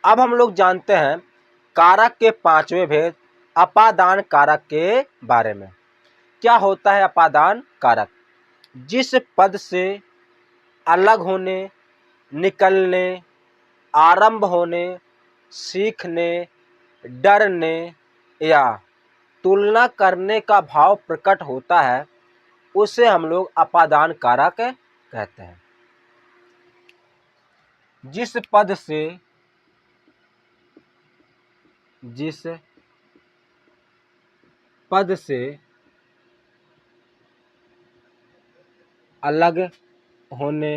अब हम लोग जानते हैं कारक के पांचवें भेद अपादान कारक के बारे में। क्या होता है अपादान कारक? जिस पद से अलग होने, निकलने, आरंभ होने, सीखने, डरने या तुलना करने का भाव प्रकट होता है उसे हम लोग अपादान कारक कहते हैं। जिस पद से अलग होने,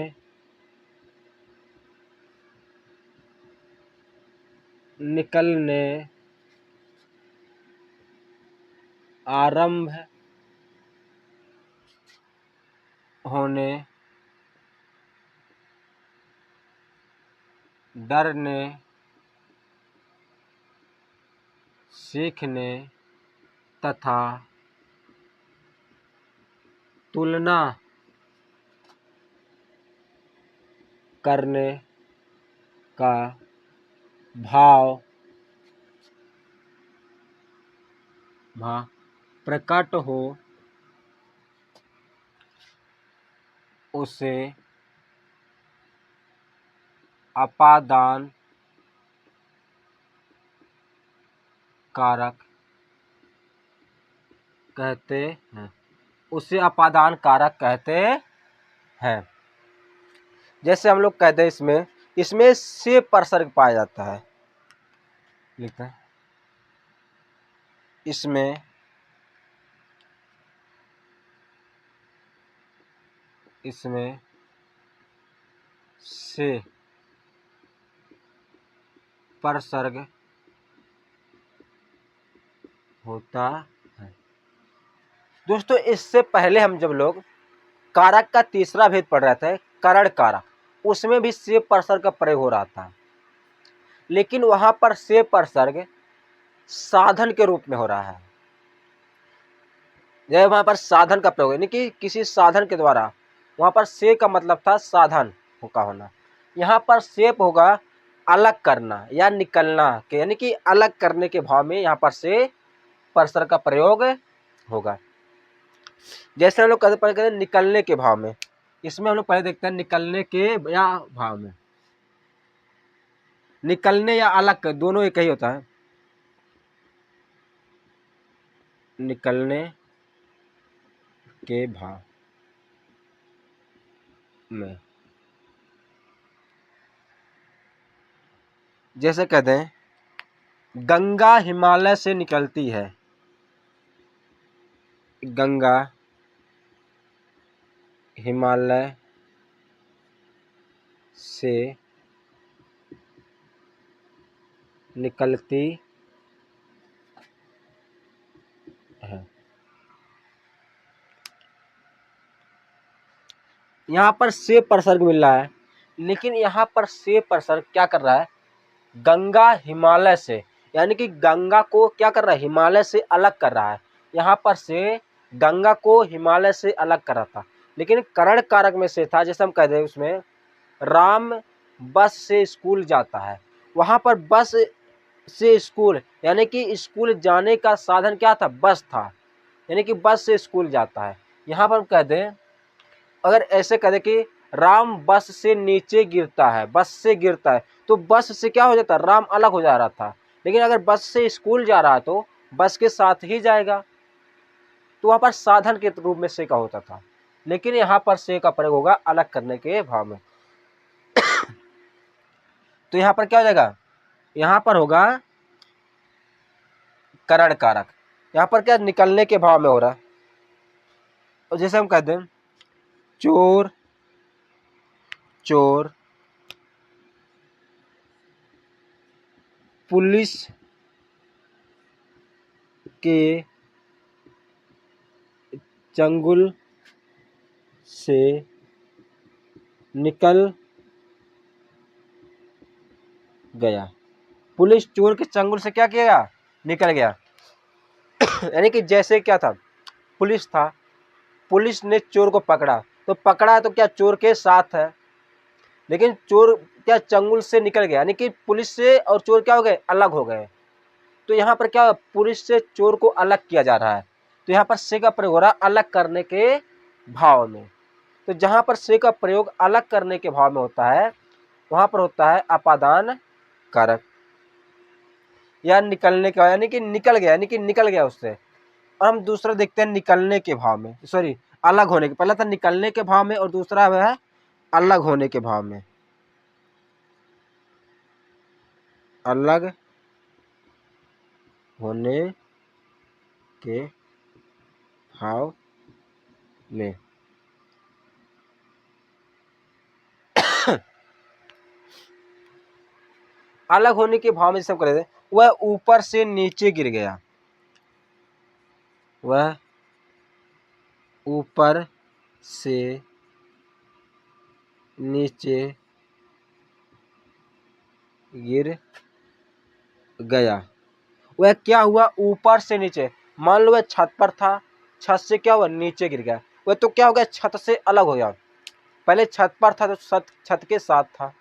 निकलने, आरंभ होने, डरने, सीखने तथा तुलना करने का भाव प्रकट हो उसे अपादान कारक कहते हैं। उसे अपादान कारक कहते हैं। जैसे हम लोग कहते हैं इसमें से परसर्ग पाया जाता है। लिखते हैं इसमें से परसर्ग होता है। दोस्तों, इससे पहले हम जब लोग कारक का तीसरा भेद पढ़ रहे थे, करण कारक, उसमें भी से परसर्ग का प्रयोग हो रहा था, लेकिन वहां पर से परसर्ग साधन के रूप में हो रहा है। जब वहां पर साधन का प्रयोग यानी कि किसी साधन के द्वारा, वहां पर से का मतलब था साधन का होना। यहाँ पर सेप होगा अलग करना या निकलना के, यानी कि अलग करने के भाव में यहाँ पर से परसर्ग का प्रयोग होगा। जैसे हम लोग कहते हैं निकलने के भाव में, इसमें हम लोग पहले देखते हैं निकलने के या भाव में। निकलने या अलग दोनों एक ही होता है। निकलने के भाव में जैसे कहते हैं गंगा हिमालय से निकलती है। गंगा हिमालय से निकलती है। यहाँ पर से परसर्ग मिल रहा है, लेकिन यहाँ पर से परसर्ग क्या कर रहा है? गंगा हिमालय से, यानी कि गंगा को क्या कर रहा है? हिमालय से अलग कर रहा है। यहाँ पर से गंगा को हिमालय से अलग कर रहा था, लेकिन करण कारक में से था। जैसे हम कहते हैं उसमें राम बस से स्कूल जाता है, वहां पर बस से स्कूल यानी कि स्कूल जाने का साधन क्या था? बस था, यानी कि बस से स्कूल जाता है। यहाँ पर हम कहते हैं, अगर ऐसे कहें कि राम बस से नीचे गिरता है, बस से गिरता है, तो बस से क्या हो जाता? राम अलग हो जा रहा था। लेकिन अगर बस से स्कूल जा रहा है तो बस के साथ ही जाएगा, तो वहां पर साधन के रूप में से का होता था। लेकिन यहाँ पर से का प्रयोग होगा अलग करने के भाव में। तो यहाँ पर क्या हो जाएगा? यहाँ पर होगा करण कारक। यहाँ पर क्या? निकलने के भाव में हो रहा है। और जैसे हम कहते हैं चोर चोर पुलिस के चंगुल से निकल गया। पुलिस चोर के चंगुल से क्या किया? निकल गया। यानी कि जैसे क्या था? पुलिस था, पुलिस ने चोर को पकड़ा, तो पकड़ा तो क्या? चोर के साथ है। लेकिन चोर क्या चंगुल से निकल गया, यानी कि पुलिस से और चोर क्या हो गए, अलग हो गए। तो यहाँ पर क्या, पुलिस से चोर को अलग किया जा रहा है। तो यहाँ पर से का प्रयोग हो रहा है अलग करने के भाव में। तो जहाँ पर से का प्रयोग अलग करने के भाव में होता है वहां पर होता है अपादान कारक, या निकलने का, यानी कि निकल गया, यानी कि निकल गया उससे। और हम दूसरा देखते हैं निकलने के भाव में, सॉरी अलग होने के, पहला था निकलने के भाव में और दूसरा है अलग होने के भाव में। अलग होने के भाव में अलग होने के भाव में सब कर रहे थे, वह ऊपर से नीचे गिर गया, वह ऊपर से नीचे गिर गया। वह क्या हुआ, ऊपर से नीचे, मान लो वह छत पर था, छत से क्या हुआ, नीचे गिर गया, वह तो क्या हो गया, छत से अलग हो गया। पहले छत पर था तो छत के साथ था,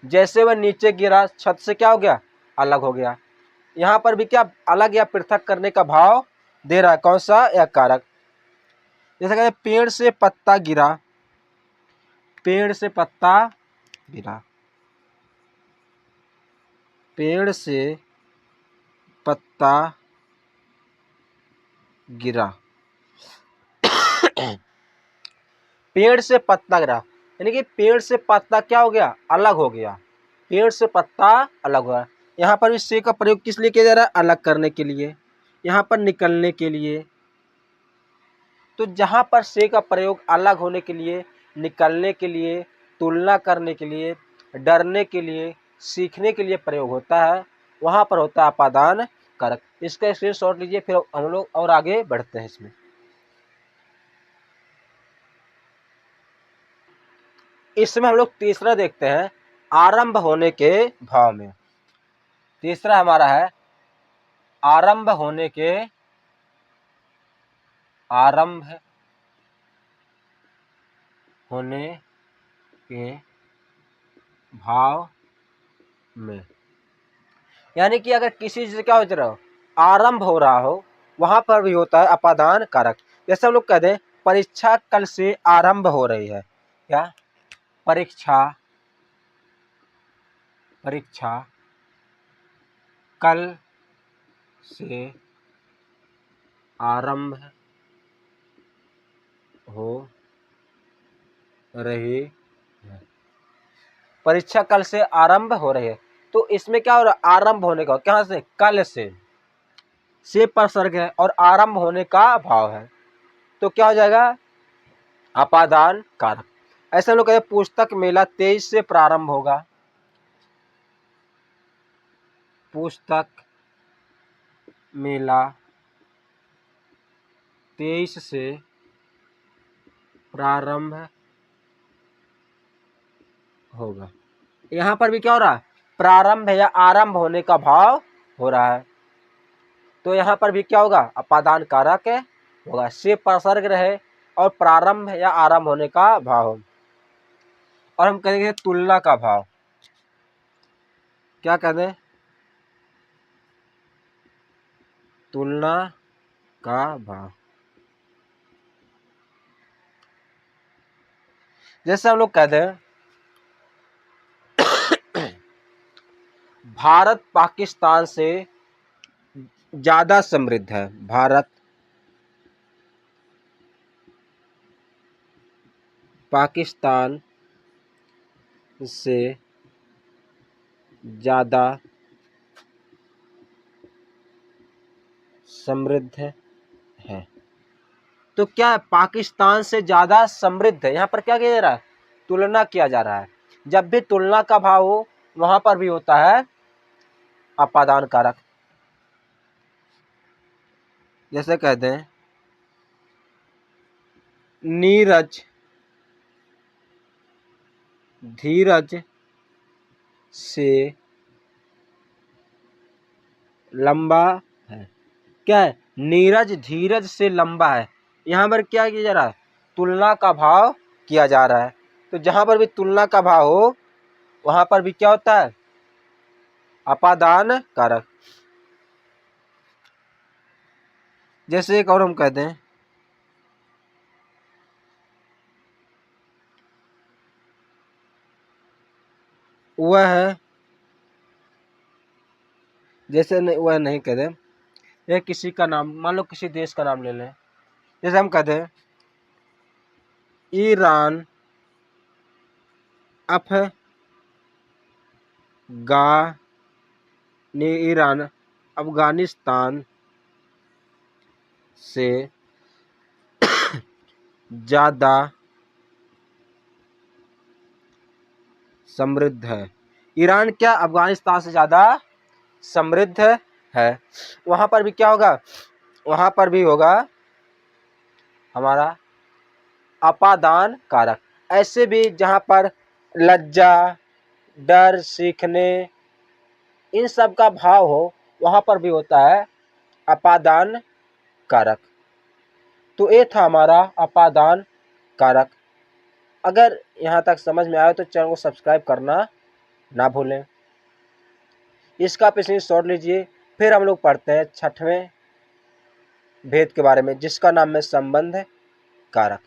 जैसे वह नीचे गिरा छत से क्या हो गया, अलग हो गया। यहाँ पर भी क्या अलग या पृथक करने का भाव दे रहा है, कौन सा, या कारक। जैसे कहते पेड़ से पत्ता गिरा, पेड़ से पत्ता गिरा, पेड़ से पत्ता गिरा, पेड़ से पत्ता गिरा, यानी कि पेड़ से पत्ता क्या हो गया, अलग हो गया, पेड़ से पत्ता अलग हुआ। यहाँ पर इस से का प्रयोग किस लिए किया जा रहा है, अलग करने के लिए, यहाँ पर निकलने के लिए। तो जहाँ पर से का प्रयोग अलग होने के लिए, निकलने के लिए, तुलना करने के लिए, डरने के लिए, सीखने के लिए प्रयोग होता है, वहाँ पर होता है अपादान कारक। इसका स्क्रीनशॉट लीजिए, फिर हम लोग और आगे बढ़ते हैं इसमें। इसमें हम लोग तीसरा देखते हैं आरंभ होने के भाव में। तीसरा हमारा है आरंभ होने के, आरंभ होने के भाव में, यानी कि अगर किसी चीज क्या हो रहा हो, आरंभ हो रहा हो, वहां पर भी होता है अपादान कारक। जैसे हम लोग कहते हैं परीक्षा कल से आरंभ हो रही है, क्या, परीक्षा, परीक्षा कल से आरंभ हो रही है, परीक्षा कल से आरंभ हो रही है। तो इसमें क्या हो रहा है, आरंभ होने का, कहां से, कल से प्रसर्ग है और आरंभ होने का भाव है, तो क्या हो जाएगा, अपादान कारक। ऐसे हम लोग कहते हैं पुस्तक मेला 23 से प्रारंभ होगा, पुस्तक मेला 23 से प्रारंभ होगा। यहाँ पर भी क्या हो रहा है, प्रारंभ या आरंभ होने का भाव हो रहा है, तो यहाँ पर भी क्या होगा, अपादान कारक होगा, से प्रसर्ग रहे और प्रारंभ या आरंभ होने का भाव हो। और हम कहेंगे तुलना का भाव, क्या कहते हैं, तुलना का भाव। जैसे हम लोग कहते हैं भारत पाकिस्तान से ज्यादा समृद्ध है, भारत पाकिस्तान से ज्यादा समृद्ध है। तो क्या है, पाकिस्तान से ज्यादा समृद्ध है, यहाँ पर क्या किया जा रहा है, तुलना किया जा रहा है। जब भी तुलना का भाव हो वहां पर भी होता है अपादान कारक। जैसे कहते हैं नीरज धीरज से लंबा है, क्या है, नीरज धीरज से लंबा है, यहाँ पर क्या किया जा रहा है, तुलना का भाव किया जा रहा है। तो जहां पर भी तुलना का भाव हो वहां पर भी क्या होता है, अपादान कारक। जैसे एक और हम कहते हैं, वह है, जैसे नहीं, वह नहीं कहते, ये किसी का नाम, मान लो किसी देश का नाम ले लें, जैसे हम कहते हैं ईरान, ईरान अफगानिस्तान से ज्यादा समृद्ध है। ईरान क्या अफगानिस्तान से ज्यादा समृद्ध है। वहां पर भी क्या होगा, वहां पर भी होगा हमारा अपादान कारक। ऐसे भी जहां पर लज्जा, डर, सीखने, इन सब का भाव हो वहां पर भी होता है अपादान कारक। तो ये था हमारा अपादान कारक। अगर यहाँ तक समझ में आया तो चैनल को सब्सक्राइब करना ना भूलें। इसका पिछली शॉर्ट लीजिए। फिर हम लोग पढ़ते हैं 6वें भेद के बारे में, जिसका नाम है संबंध कारक।